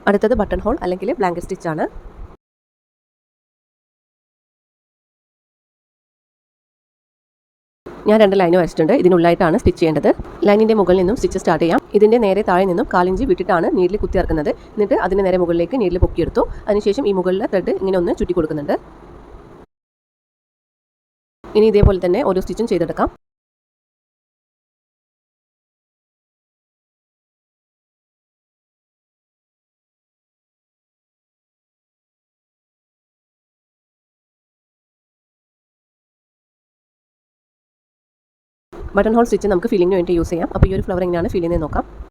അടുത്തത് button hole അല്ലെങ്കിൽ blanket stitch ആണ്. ഞാൻ 2 ലൈൻ വരച്ചിട്ടുണ്ട്. ഇതിനുള്ളിലായിട്ടാണ് സ്റ്റിച്ച് ചെയ്യേണ്ടത്. ലൈനിൻ്റെ മുകളിൽ നിന്നും സ്റ്റിച്ച് സ്റ്റാർട്ട് ചെയ്യാം. ഇതിൻ്റെ നേരെ താഴെ നിന്നും 1/4 ഇഞ്ച് വിട്ടിട്ടാണ് നീഡിൽ കുത്തി ഇറക്കുന്നത്. എന്നിട്ട് അതിന് നേരെ മുകളിലേക്ക് നീഡിൽ പൊക്കിയെടുത്തു. അതിനുശേഷം ഈ മുകളിലെ ത്രെഡ് ഇങ്ങനെ ഒന്ന് ചുറ്റി കൊടുക്കുന്നുണ്ട്. ഇനി ഇതേപോലെ തന്നെ ഓരോ സ്റ്റിച്ചും ചെയ്തെടുക്കാം. ബട്ടൺ ഹോൾ സ്റ്റിച്ച് നമുക്ക് ഫില്ലിങ്ങിന് വേണ്ടി യൂസ് ചെയ്യാം. അപ്പോൾ ഈ ഒരു ഫ്ലവർ എങ്ങനെയാണ് ഫിൽ ചെയ്യുന്നത് നോക്കാം.